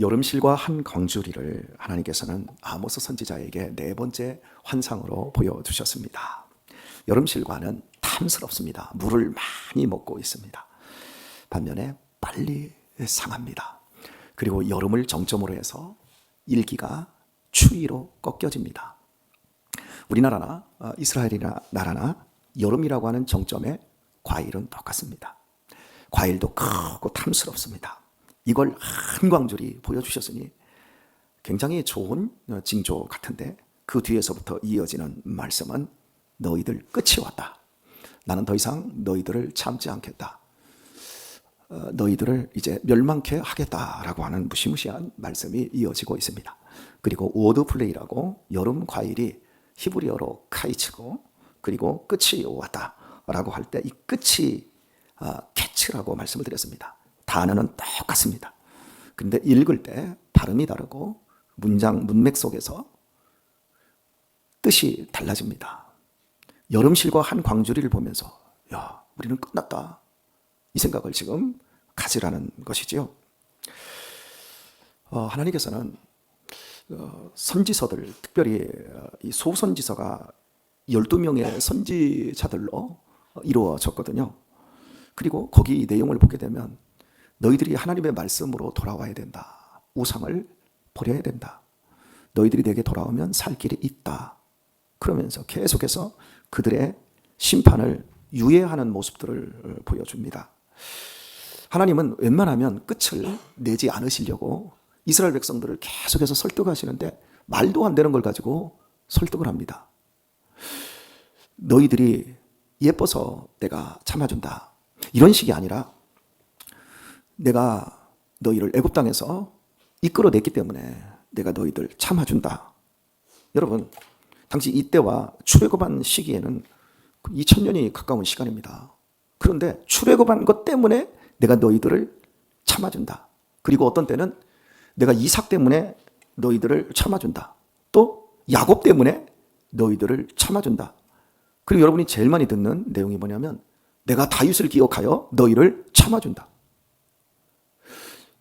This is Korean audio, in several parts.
여름실과 한 광주리를 하나님께서는 아모스 선지자에게 네 번째 환상으로 보여주셨습니다. 여름실과는 탐스럽습니다. 물을 많이 먹고 있습니다. 반면에 빨리 상합니다. 그리고 여름을 정점으로 해서 일기가 추위로 꺾여집니다. 우리나라나 이스라엘이나 나라나 여름이라고 하는 정점에 과일은 똑같습니다. 과일도 크고 탐스럽습니다. 이걸 한 광줄이 보여주셨으니 굉장히 좋은 징조 같은데, 그 뒤에서부터 이어지는 말씀은 너희들 끝이 왔다. 나는 더 이상 너희들을 참지 않겠다. 너희들을 이제 멸망케 하겠다라고 하는 무시무시한 말씀이 이어지고 있습니다. 그리고 워드플레이라고 여름 과일이 히브리어로 카이츠고, 그리고 끝이 왔다라고 할 때 이 끝이 캐츠라고 말씀을 드렸습니다. 단어는 똑같습니다. 그런데 읽을 때 발음이 다르고 문맥 속에서 뜻이 달라집니다. 여름실과 한 광주리를 보면서 야, 우리는 끝났다, 이 생각을 지금 가지라는 것이지요. 하나님께서는 선지서들, 특별히 이 소선지서가 12명의 선지자들로 이루어졌거든요. 그리고 거기 내용을 보게 되면 너희들이 하나님의 말씀으로 돌아와야 된다. 우상을 버려야 된다. 너희들이 내게 돌아오면 살 길이 있다. 그러면서 계속해서 그들의 심판을 유예하는 모습들을 보여줍니다. 하나님은 웬만하면 끝을 내지 않으시려고 이스라엘 백성들을 계속해서 설득하시는데 말도 안 되는 걸 가지고 설득을 합니다. 너희들이 예뻐서 내가 참아준다, 이런 식이 아니라 내가 너희를 애굽 땅에서 이끌어냈기 때문에 내가 너희들 참아준다. 여러분, 당시 이때와 출애굽한 시기에는 2000년이 가까운 시간입니다. 그런데 출애굽한 것 때문에 내가 너희들을 참아준다. 그리고 어떤 때는 내가 이삭 때문에 너희들을 참아준다. 또 야곱 때문에 너희들을 참아준다. 그리고 여러분이 제일 많이 듣는 내용이 뭐냐면 내가 다윗을 기억하여 너희를 참아준다.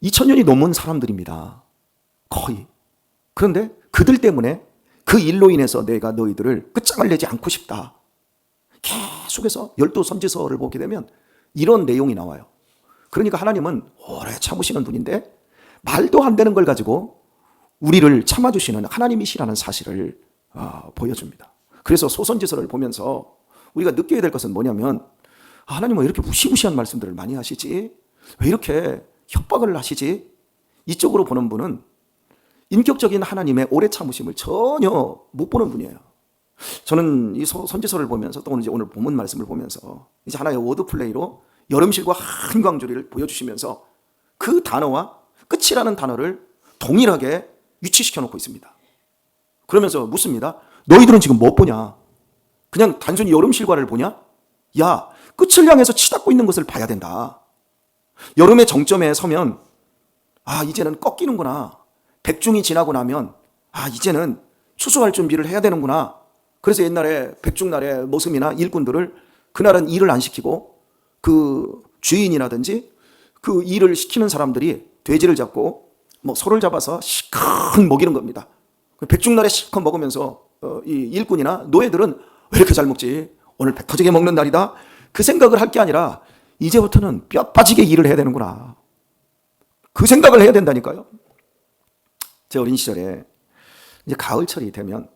2000년이 넘은 사람들입니다. 거의. 그런데 그들 때문에, 그 일로 인해서 내가 너희들을 끝장을 내지 않고 싶다. 계속해서 12선지서를 보게 되면 이런 내용이 나와요. 그러니까 하나님은 오래 참으시는 분인데 말도 안 되는 걸 가지고 우리를 참아주시는 하나님이시라는 사실을 보여줍니다. 그래서 소선지서를 보면서 우리가 느껴야 될 것은 뭐냐면, 하나님은 왜 이렇게 무시무시한 말씀들을 많이 하시지? 왜 이렇게 협박을 하시지? 이쪽으로 보는 분은 인격적인 하나님의 오래 참으심을 전혀 못 보는 분이에요. 저는 이 선지서를 보면서, 또 오늘 본문 말씀을 보면서 이제 하나의 워드플레이로 여름실과 한 광주리를 보여주시면서 그 단어와 끝이라는 단어를 동일하게 위치시켜 놓고 있습니다. 그러면서 묻습니다. 너희들은 지금 뭐 보냐? 그냥 단순히 여름실과를 보냐? 야, 끝을 향해서 치닫고 있는 것을 봐야 된다. 여름의 정점에 서면 이제는 꺾이는구나. 백중이 지나고 나면 이제는 추수할 준비를 해야 되는구나. 그래서 옛날에 백중날의 모습이나 일꾼들을 그날은 일을 안 시키고 그 주인이라든지 그 일을 시키는 사람들이 돼지를 잡고 소를 잡아서 실컷 먹이는 겁니다. 백중날에 실컷 먹으면서 이 일꾼이나 노예들은 왜 이렇게 잘 먹지? 오늘 배 터지게 먹는 날이다. 그 생각을 할 게 아니라 이제부터는 뼈 빠지게 일을 해야 되는구나. 그 생각을 해야 된다니까요. 제 어린 시절에 이제 가을철이 되면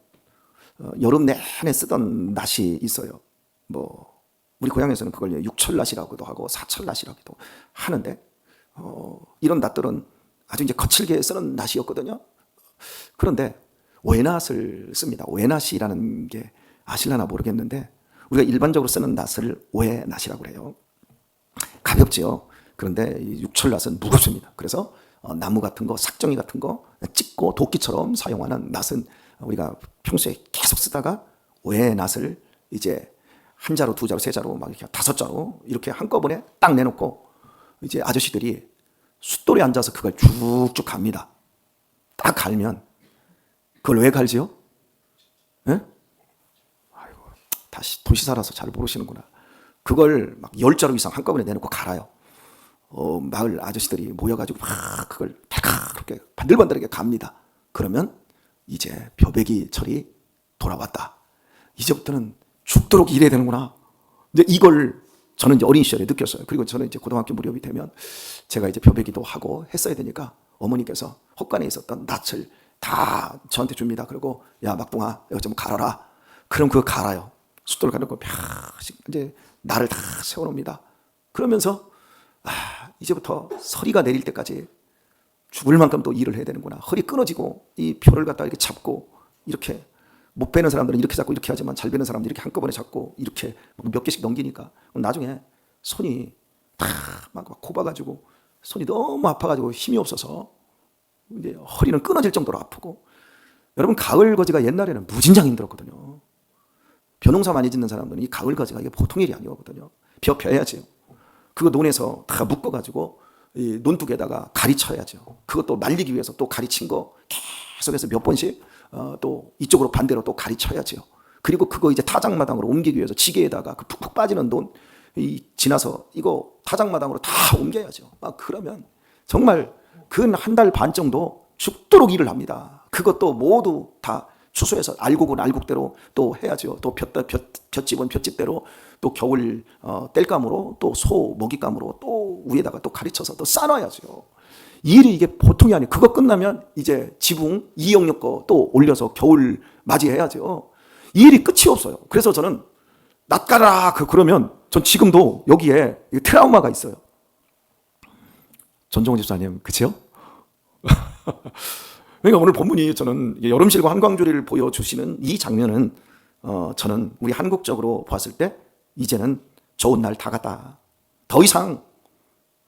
여름 내내 쓰던 낫이 있어요. 우리 고향에서는 그걸 육철낫이라고도 하고 사철낫이라고도 하는데, 이런 낫들은 아주 이제 거칠게 쓰는 낫이었거든요. 그런데 외낫을 씁니다. 외낫이라는 게 아실려나 모르겠는데 우리가 일반적으로 쓰는 낫을 외낫이라고 해요. 가볍지요. 그런데 이 육철낫은 무겁습니다. 그래서 나무 같은 거, 삭정이 같은 거 찍고 도끼처럼 사용하는 낫은 우리가 평소에 계속 쓰다가 외낫을 이제 한 자루, 두 자루, 세 자루, 막 이렇게 다섯 자루 이렇게 한꺼번에 딱 내놓고 이제 아저씨들이 숫돌에 앉아서 그걸 쭉쭉 갑니다. 딱 갈면 그걸 왜 갈지요? 예? 아이고, 다시 도시 살아서 잘 모르시는구나. 그걸 막 10자루 이상 한꺼번에 내놓고 갈아요. 마을 아저씨들이 모여가지고 막 그걸 그렇게 반들반들하게 갑니다. 그러면 이제 벼베기철이 돌아왔다. 이제부터는 죽도록 일해야 되는구나. 이제 이걸 저는 이제 어린 시절에 느꼈어요. 그리고 저는 이제 고등학교 무렵이 되면 제가 이제 벼베기도 하고 했어야 되니까 어머니께서 헛간에 있었던 낯을 다 저한테 줍니다. 그리고 야 막둥아 이거 좀 갈아라. 그럼 그거 갈아요. 숫돌 가는 거 팍씩 이제 날을 다 세워놓습니다. 그러면서 이제부터 서리가 내릴 때까지 죽을 만큼 또 일을 해야 되는구나. 허리 끊어지고 이 표를 갖다 이렇게 잡고 이렇게 못 베는 사람들은 이렇게 잡고 이렇게 하지만 잘 베는 사람들은 이렇게 한꺼번에 잡고 이렇게 몇 개씩 넘기니까 나중에 손이 다 막 꼽아가지고 손이 너무 아파가지고 힘이 없어서 이제 허리는 끊어질 정도로 아프고. 여러분 가을 거지가 옛날에는 무진장 힘들었거든요. 벼농사 많이 짓는 사람들은 이 가을 거지가 이게 보통 일이 아니거든요. 벼 펴야지요. 그거 논에서 다 묶어가지고 이 논둑에다가 가리쳐야죠. 그것도 말리기 위해서 또 가리친 거 계속해서 몇 번씩 또 이쪽으로 반대로 또 가리쳐야죠. 그리고 그거 이제 타작마당으로 옮기기 위해서 지게에다가 그 푹푹 빠지는 논 지나서 이거 타작마당으로 다 옮겨야죠. 그러면 정말 근 한 달 반 정도 죽도록 일을 합니다. 그것도 모두 다 추수해서 알곡은 알곡대로 또 해야죠. 또 볏집은 볏집대로 또 겨울 땔감으로 또 소 먹잇감으로 또 위에다가 또 가르쳐서 또 싸놔야죠. 일이 이게 보통이 아니에요. 그거 끝나면 이제 지붕 2억여 거 또 올려서 겨울 맞이해야죠. 일이 끝이 없어요. 그래서 저는 낯가라 그러면 전 지금도 여기에 트라우마가 있어요. 전종훈 집사님, 그치요? 그러니까 오늘 본문이 저는 여름실과 한광주리를 보여주시는 이 장면은 저는 우리 한국적으로 봤을 때 이제는 좋은 날 다 갔다. 더 이상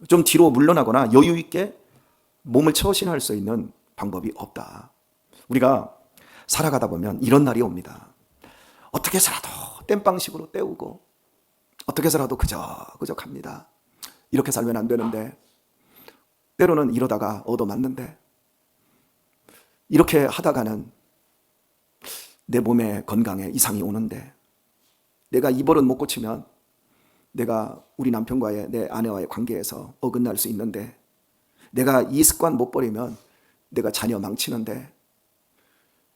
좀 뒤로 물러나거나 여유 있게 몸을 처신할 수 있는 방법이 없다. 우리가 살아가다 보면 이런 날이 옵니다. 어떻게 해서라도 땜빵식으로 때우고 어떻게 해서라도 그저 갑니다. 이렇게 살면 안 되는데 때로는 이러다가 얻어맞는데 이렇게 하다가는 내 몸의 건강에 이상이 오는데 내가 이 버릇 못 고치면 내가 우리 남편과의 내 아내와의 관계에서 어긋날 수 있는데 내가 이 습관 못 버리면 내가 자녀 망치는데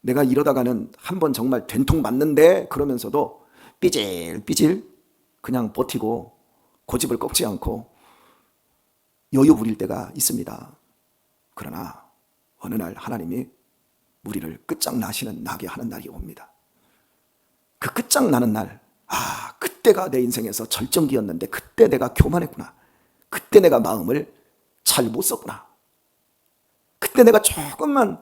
내가 이러다가는 한번 정말 된통 맞는데 그러면서도 삐질삐질 그냥 버티고 고집을 꺾지 않고 여유 부릴 때가 있습니다. 그러나 어느 날 하나님이 우리를 끝장나시는 나게 하는 날이 옵니다. 그 끝장나는 날, 그때가 내 인생에서 절정기였는데 그때 내가 교만했구나. 그때 내가 마음을 잘 못 썼구나. 그때 내가 조금만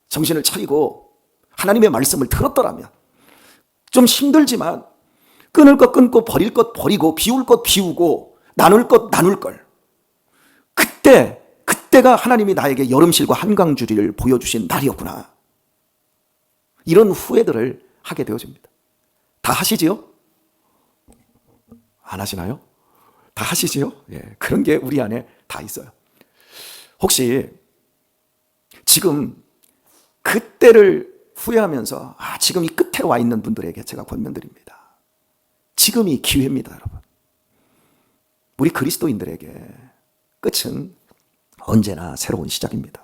정신을 차리고 하나님의 말씀을 들었더라면 좀 힘들지만 끊을 것 끊고 버릴 것 버리고 비울 것 비우고 나눌 것 나눌 걸. 그때가 하나님이 나에게 여름실과 한강주리를 보여주신 날이었구나. 이런 후회들을 하게 되어집니다. 다 하시지요? 안 하시나요? 다 하시지요? 예, 그런 게 우리 안에 다 있어요. 혹시 지금 그때를 후회하면서 지금 이 끝에 와 있는 분들에게 제가 권면드립니다. 지금이 기회입니다, 여러분. 우리 그리스도인들에게 끝은 언제나 새로운 시작입니다.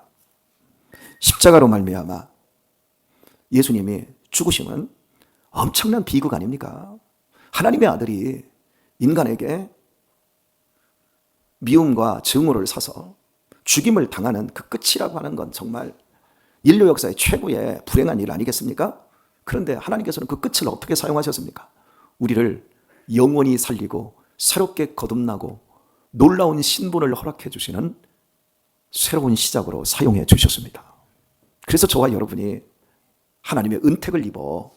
십자가로 말미암아 예수님이 죽으심은 엄청난 비극 아닙니까? 하나님의 아들이 인간에게 미움과 증오를 사서 죽임을 당하는 그 끝이라고 하는 건 정말 인류 역사의 최고의 불행한 일 아니겠습니까? 그런데 하나님께서는 그 끝을 어떻게 사용하셨습니까? 우리를 영원히 살리고 새롭게 거듭나고 놀라운 신분을 허락해 주시는 새로운 시작으로 사용해 주셨습니다. 그래서 저와 여러분이 하나님의 은택을 입어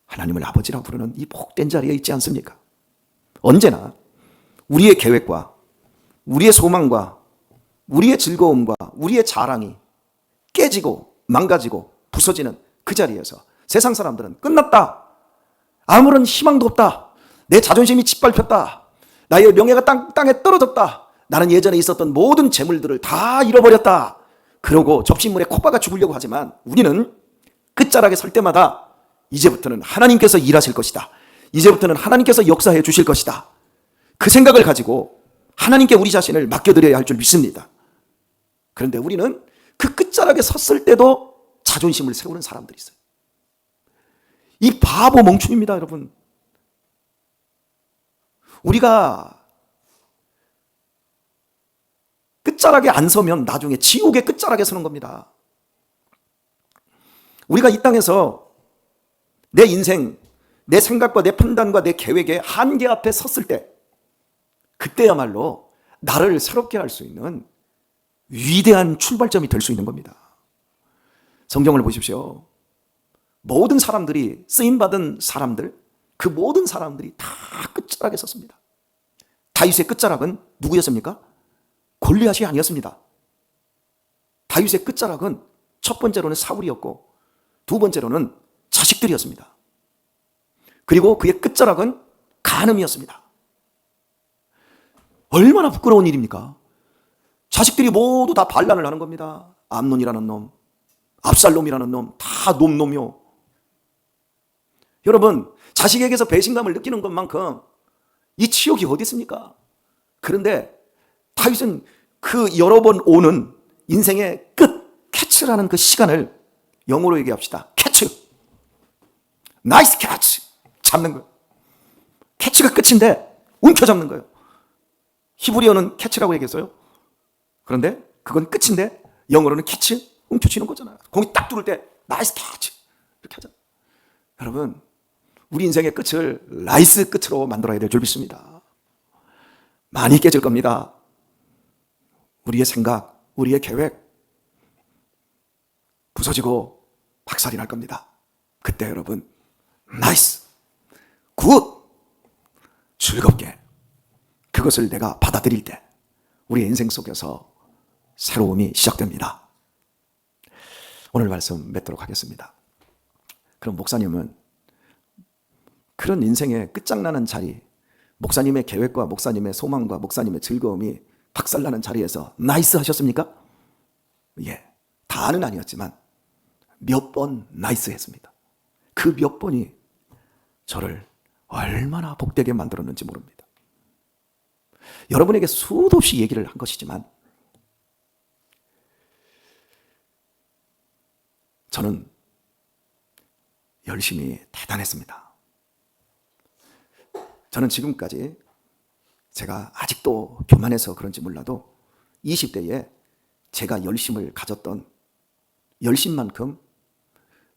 하나님을 아버지라고 부르는 이 복된 자리에 있지 않습니까? 언제나 우리의 계획과 우리의 소망과 우리의 즐거움과 우리의 자랑이 깨지고 망가지고 부서지는 그 자리에서 세상 사람들은 끝났다. 아무런 희망도 없다. 내 자존심이 짓밟혔다. 나의 명예가 땅에 떨어졌다. 나는 예전에 있었던 모든 재물들을 다 잃어버렸다. 그러고 접시물에 콧바가 죽으려고 하지만 우리는 끝자락에 설 때마다 이제부터는 하나님께서 일하실 것이다. 이제부터는 하나님께서 역사해 주실 것이다. 그 생각을 가지고 하나님께 우리 자신을 맡겨드려야 할 줄 믿습니다. 그런데 우리는 그 끝자락에 섰을 때도 자존심을 세우는 사람들이 있어요. 이 바보 멍충입니다, 여러분. 우리가 끝자락에 안 서면 나중에 지옥의 끝자락에 서는 겁니다. 우리가 이 땅에서 내 인생, 내 생각과 내 판단과 내 계획의 한계 앞에 섰을 때, 그때야말로 나를 새롭게 할 수 있는 위대한 출발점이 될 수 있는 겁니다. 성경을 보십시오. 모든 사람들이, 쓰임받은 사람들, 그 모든 사람들이 다 끝자락에 섰습니다. 다윗의 끝자락은 누구였습니까? 골리앗이 아니었습니다. 다윗의 끝자락은 첫 번째로는 사울이었고, 두 번째로는 자식들이었습니다. 그리고 그의 끝자락은 간음이었습니다. 얼마나 부끄러운 일입니까? 자식들이 모두 다 반란을 하는 겁니다. 암논이라는 놈, 압살롬이라는 놈, 다 놈놈이요. 여러분, 자식에게서 배신감을 느끼는 것만큼 이 치욕이 어디 있습니까? 그런데 다윗은 그 여러 번 오는 인생의 끝, 캐치라는 그 시간을 영어로 얘기합시다. 캐치. 나이스 캐치. 잡는 거예요. 캐치가 끝인데 움켜잡는 거예요. 히브리어는 캐치라고 얘기했어요. 그런데 그건 끝인데 영어로는 캐치, 움켜쥐는 거잖아요. 공이 딱 들어올 때 나이스 캐치 이렇게 하잖아요. 여러분, 우리 인생의 끝을 나이스 끝으로 만들어야 될 줄 믿습니다. 많이 깨질 겁니다. 우리의 생각, 우리의 계획 부서지고 박살이 날 겁니다. 그때 여러분, 나이스, 굿, 즐겁게 그것을 내가 받아들일 때 우리 인생 속에서 새로움이 시작됩니다. 오늘 말씀 맺도록 하겠습니다. 그럼 목사님은 그런 인생의 끝장나는 자리, 목사님의 계획과 목사님의 소망과 목사님의 즐거움이 박살나는 자리에서 나이스 하셨습니까? 예, 다는 아니었지만 몇 번 나이스 했습니다. 그 몇 번이 저를 얼마나 복되게 만들었는지 모릅니다. 여러분에게 수도 없이 얘기를 한 것이지만 저는 열심히 대단했습니다. 저는 지금까지 제가 아직도 교만해서 그런지 몰라도 20대에 제가 열심을 가졌던 열심만큼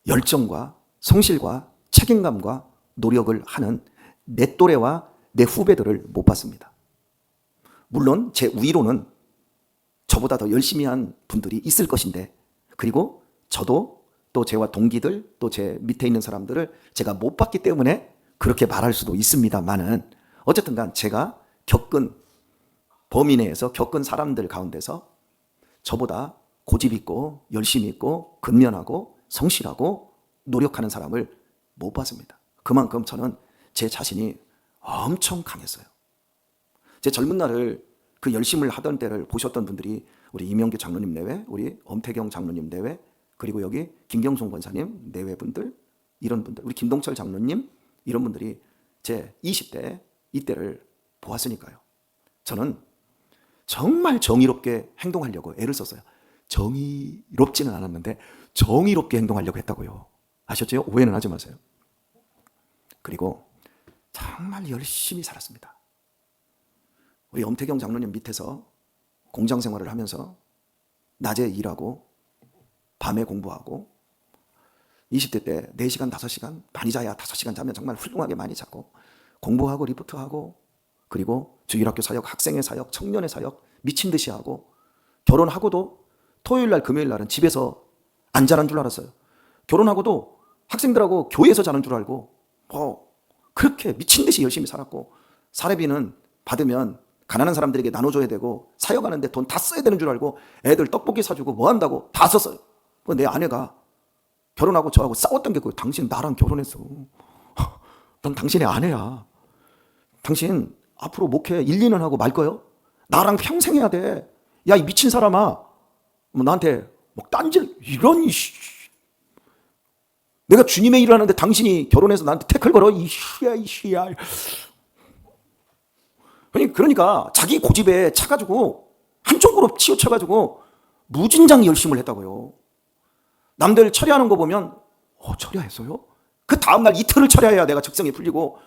열정과 성실과 책임감과 노력을 하는 내 또래와 내 후배들을 못 봤습니다. 물론 제 위로는 저보다 더 열심히 한 분들이 있을 것인데, 그리고 저도 또 저와 동기들, 또 제 밑에 있는 사람들을 제가 못 봤기 때문에 그렇게 말할 수도 있습니다만은, 어쨌든 간 제가 겪은 범위 내에서 겪은 사람들 가운데서 저보다 고집 있고 열심히 있고 근면하고 성실하고 노력하는 사람을 못 봤습니다. 그만큼 저는 제 자신이 엄청 강했어요. 제 젊은 날을, 그 열심을 하던 때를 보셨던 분들이 우리 이명규 장로님 내외, 우리 엄태경 장로님 내외, 그리고 여기 김경송 권사님 내외 분들, 이런 분들, 우리 김동철 장로님, 이런 분들이 제 20대 이때를 보았으니까요. 저는 정말 정의롭게 행동하려고 애를 썼어요. 정의롭지는 않았는데 정의롭게 행동하려고 했다고요. 아셨죠? 오해는 하지 마세요. 그리고 정말 열심히 살았습니다. 우리 엄태경 장로님 밑에서 공장 생활을 하면서 낮에 일하고 밤에 공부하고 20대 때 4시간, 5시간, 많이 자야 5시간 자면 정말 훌륭하게 많이 자고 공부하고 리포트하고, 그리고 주일학교 사역, 학생회 사역, 청년회 사역 미친 듯이 하고, 결혼하고도 토요일 날 금요일 날은 집에서 안 자는 줄 알았어요. 결혼하고도 학생들하고 교회에서 자는 줄 알고 그렇게 미친 듯이 열심히 살았고, 사례비는 받으면 가난한 사람들에게 나눠줘야 되고 사역하는데 돈 다 써야 되는 줄 알고 애들 떡볶이 사주고 뭐 한다고 다 썼어요. 내 아내가 결혼하고 저하고 싸웠던 게 그거예요. 당신 나랑 결혼했어. 난 당신의 아내야. 당신 앞으로 목회 1, 2년 하고 말 거요? 나랑 평생 해야 돼. 야, 이 미친 사람아. 나한테 막 딴질, 이런, 내가 주님의 일을 하는데 당신이 결혼해서 나한테 태클 걸어? 이씨야. 그러니까 자기 고집에 차가지고 한쪽으로 치우쳐가지고 무진장 열심을 했다고요. 남들 철야하는 거 보면 철야했어요? 그 다음날 이틀을 철야해야 내가 적성이 풀리고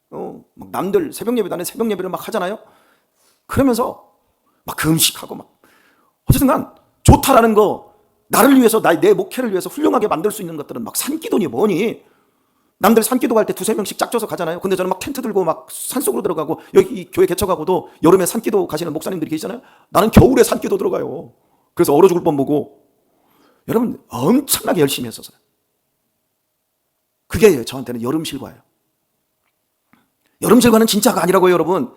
막 남들 새벽 예배도 안 해 새벽 예배를 막 하잖아요. 그러면서 막 금식하고 막 어쨌든 간 좋다라는 거, 나를 위해서 내 목회를 위해서 훌륭하게 만들 수 있는 것들은 막 산기도니 뭐니, 남들 산기도 갈 때 두세 명씩 짝져서 가잖아요. 근데 저는 막 텐트 들고 막 산속으로 들어가고, 여기 교회 개척하고도 여름에 산기도 가시는 목사님들이 계시잖아요. 나는 겨울에 산기도 들어가요. 그래서 얼어 죽을 뻔 보고. 여러분 엄청나게 열심히 했었어요. 그게 저한테는 여름실과예요. 여름실과는 진짜가 아니라고요. 여러분,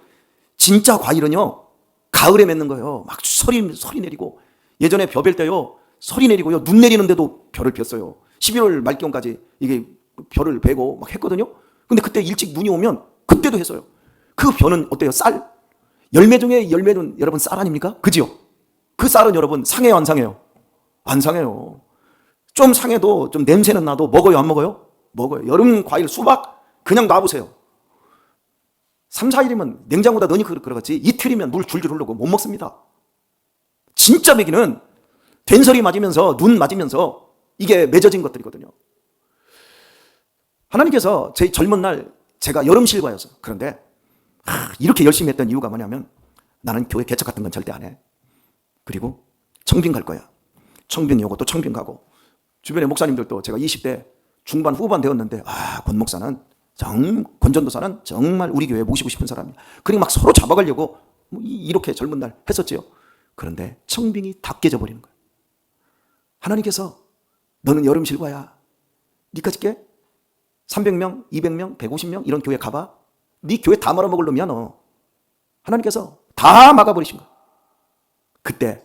진짜 과일은요 가을에 맺는 거예요. 막 설이 내리고, 예전에 벼 벨 때요 설이 내리고요 눈 내리는데도 벼를 폈어요. 11월 말경까지 이게 벼를 베고 막 했거든요. 근데 그때 일찍 눈이 오면 그때도 했어요. 그 벼는 어때요? 쌀. 열매 중에 열매는 여러분 쌀 아닙니까? 그지요? 그 쌀은 여러분 상해요 안 상해요? 안 상해요. 좀 상해도 좀 냄새는 나도 먹어요 안 먹어요? 먹어요. 여름 과일 수박 그냥 놔보세요. 3, 4일이면 냉장고에다 넣으니 그러겠지, 이틀이면 물 줄줄 흐르고 못 먹습니다. 진짜 메기는 된설이 맞으면서 눈 맞으면서 이게 맺어진 것들이거든요. 하나님께서 제 젊은 날 제가 여름실과였어요. 그런데 이렇게 열심히 했던 이유가 뭐냐면, 나는 교회 개척 같은 건 절대 안 해. 그리고 청빙 갈 거야. 청빙 요거 또 청빙 가고, 주변의 목사님들도 제가 20대 중반 후반 되었는데 권 목사는 권 전도사는 정말 우리 교회에 모시고 싶은 사람이야. 그리고 막 서로 잡아가려고 이렇게 젊은 날 했었지요. 그런데 청빙이 다 깨져버리는 거예요. 하나님께서 너는 여름실과야. 니까지 깨? 300명, 200명, 150명 이런 교회 가봐. 네 교회 다 말아먹을 놈이야 너. 하나님께서 다 막아버리신 거야. 그때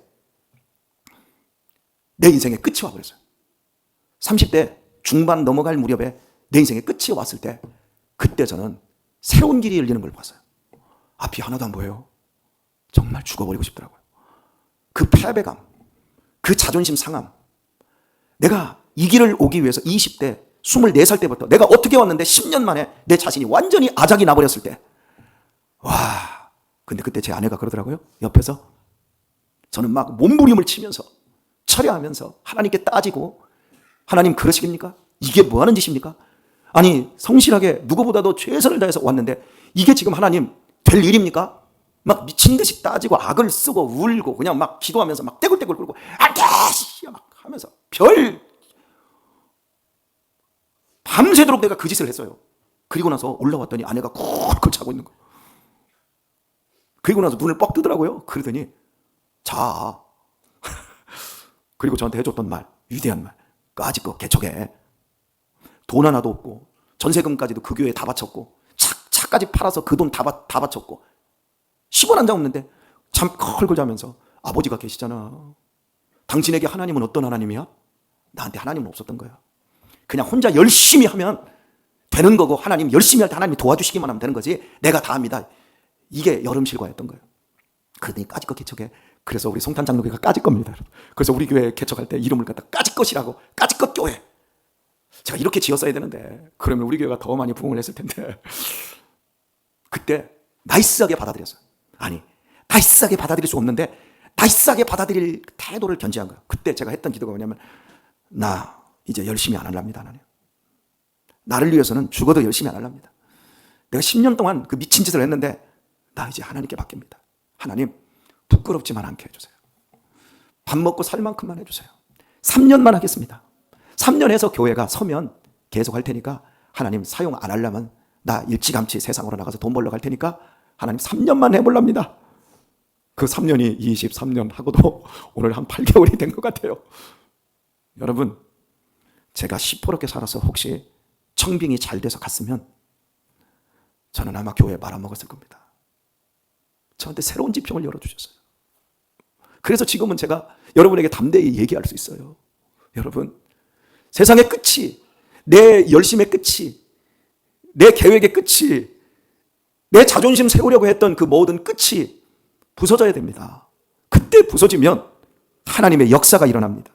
내 인생의 끝이 와버렸어요. 30대 중반 넘어갈 무렵에 내 인생의 끝이 왔을 때, 그때 저는 새로운 길이 열리는 걸 봤어요. 앞이 하나도 안 보여요. 정말 죽어버리고 싶더라고요. 그 패배감, 그 자존심 상함. 내가 이 길을 오기 위해서 20대 24살 때부터 내가 어떻게 왔는데 10년 만에 내 자신이 완전히 아작이 나버렸을 때, 근데 그때 제 아내가 그러더라고요. 옆에서 저는 막 몸부림을 치면서 철야하면서 하나님께 따지고, 하나님 그러시겠습니까? 이게 뭐 하는 짓입니까? 아니 성실하게 누구보다도 최선을 다해서 왔는데 이게 지금 하나님 될 일입니까? 막 미친 듯이 따지고 악을 쓰고 울고 그냥 막 기도하면서 막 떼굴떼굴 굴고 안돼 막 하면서 밤새도록 내가 그 짓을 했어요. 그리고 나서 올라왔더니 아내가 쿨쿨 자고 있는 거예요. 그리고 나서 눈을 뻑 뜨더라고요. 그러더니 자 그리고 저한테 해줬던 말, 위대한 말, 아직껏 개척해. 돈 하나도 없고 전세금까지도 그 교회에 다 바쳤고 차까지 팔아서 그 돈 다 바쳤고 10원 한 장 없는데 참 컬걸 자면서, 아버지가 계시잖아. 당신에게 하나님은 어떤 하나님이야? 나한테 하나님은 없었던 거야. 그냥 혼자 열심히 하면 되는 거고, 하나님 열심히 할 때 하나님이 도와주시기만 하면 되는 거지 내가 다 합니다. 이게 여름실과였던 거예요. 그러더니 까짓것 개척해. 그래서 우리 송탄 장로교가 까짓 겁니다. 그래서 우리 교회 개척할 때 이름을 갖다 까짓것이라고, 까짓것 교회. 제가 이렇게 지었어야 되는데 그러면 우리 교회가 더 많이 부흥을 했을 텐데. 그때 나이스하게 받아들였어요. 아니 나이스하게 받아들일 수 없는데 나이스하게 받아들일 태도를 견지한 거예요. 그때 제가 했던 기도가 뭐냐면, 나 이제 열심히 안 하랍니다. 하나님, 나를 위해서는 죽어도 열심히 안 하랍니다. 내가 10년 동안 그 미친 짓을 했는데 나 이제 하나님께 맡깁니다. 하나님 부끄럽지만 않게 해주세요. 밥 먹고 살 만큼만 해주세요. 3년만 하겠습니다. 3년 해서 교회가 서면 계속 할 테니까 하나님 사용 안 하려면 나 일찌감치 세상으로 나가서 돈 벌러 갈 테니까 하나님 3년만 해볼랍니다. 그 3년이 23년 하고도 오늘 한 8개월이 된 것 같아요. 여러분, 제가 시퍼렇게 살아서 혹시 청빙이 잘 돼서 갔으면 저는 아마 교회에 말아먹었을 겁니다. 저한테 새로운 지평을 열어주셨어요. 그래서 지금은 제가 여러분에게 담대히 얘기할 수 있어요. 여러분, 세상의 끝이, 내 열심의 끝이, 내 계획의 끝이, 내 자존심 세우려고 했던 그 모든 끝이 부서져야 됩니다. 그때 부서지면 하나님의 역사가 일어납니다.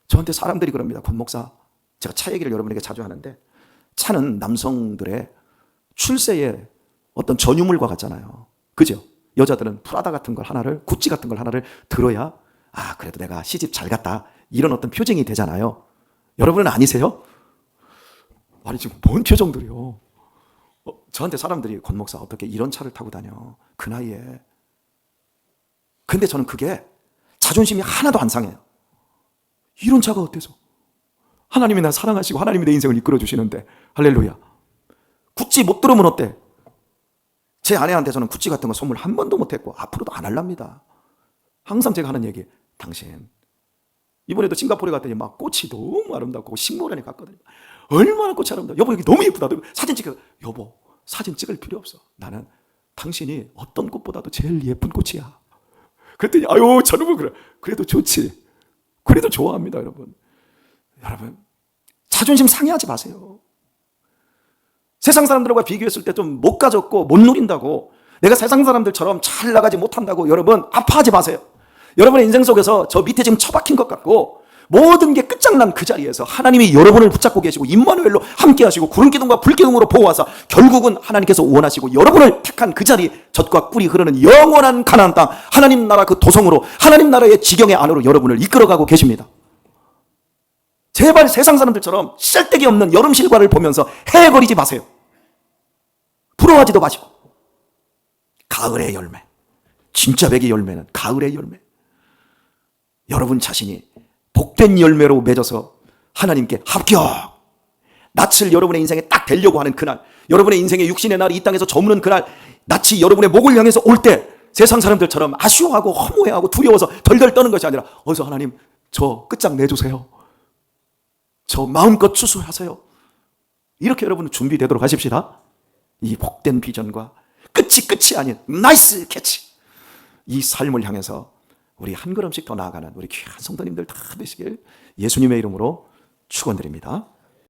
저한테 사람들이 그럽니다. 권 목사, 제가 차 얘기를 여러분에게 자주 하는데, 차는 남성들의 출세의 어떤 전유물과 같잖아요. 그죠? 여자들은 프라다 같은 걸 하나를, 구찌 같은 걸 하나를 들어야 아, 그래도 내가 시집 잘 갔다, 이런 어떤 표정이 되잖아요. 여러분은 아니세요? 아니 지금 뭔 표정들이요? 저한테 사람들이 권 목사 어떻게 이런 차를 타고 다녀, 그 나이에. 근데 저는 그게 자존심이 하나도 안 상해요. 이런 차가 어때서? 하나님이 나 사랑하시고 하나님이 내 인생을 이끌어 주시는데, 할렐루야. 구찌 못 들으면 어때? 제 아내한테 저는 구찌 같은 거 선물 한 번도 못 했고 앞으로도 안 할랍니다. 항상 제가 하는 얘기, 당신 이번에도 싱가포르에 갔더니 막 꽃이 너무 아름답고 식물원에 갔거든요. 얼마나 꽃이 아름다워. 여보 여기 너무 예쁘다. 사진 찍어. 여보 사진 찍을 필요 없어. 나는 당신이 어떤 꽃보다도 제일 예쁜 꽃이야. 그랬더니 아유 저놈은 그래. 그래도 좋지. 그래도 좋아합니다. 여러분 자존심 상해하지 마세요. 세상 사람들과 비교했을 때 좀 못 가졌고 못 누린다고, 내가 세상 사람들처럼 잘 나가지 못한다고 여러분 아파하지 마세요. 여러분의 인생 속에서 저 밑에 지금 처박힌 것 같고 모든 게 끝장난 그 자리에서 하나님이 여러분을 붙잡고 계시고 임마누엘로 함께 하시고 구름기둥과 불기둥으로 보호하사 결국은 하나님께서 원하시고 여러분을 택한 그 자리, 젖과 꿀이 흐르는 영원한 가나안 땅, 하나님 나라 그 도성으로, 하나님 나라의 지경의 안으로 여러분을 이끌어가고 계십니다. 제발 세상 사람들처럼 쓸데기 없는 여름 실과를 보면서 헤거리지 마세요. 부러워하지도 마시고. 가을의 열매, 진짜 백의 열매는 가을의 열매. 여러분 자신이 복된 열매로 맺어서 하나님께 합격, 낯을 여러분의 인생에 딱 대려고 하는 그날, 여러분의 인생의 육신의 날이 이 땅에서 저무는 그날, 낯이 여러분의 목을 향해서 올 때 세상 사람들처럼 아쉬워하고 허무해하고 두려워서 덜덜 떠는 것이 아니라 어서 하나님 저 끝장 내주세요, 저 마음껏 추수하세요. 이렇게 여러분 준비되도록 하십시다. 이 복된 비전과 끝이 아닌 나이스 캐치, 이 삶을 향해서 우리 한 걸음씩 더 나아가는 우리 귀한 성도님들 다 되시길 예수님의 이름으로 축원드립니다.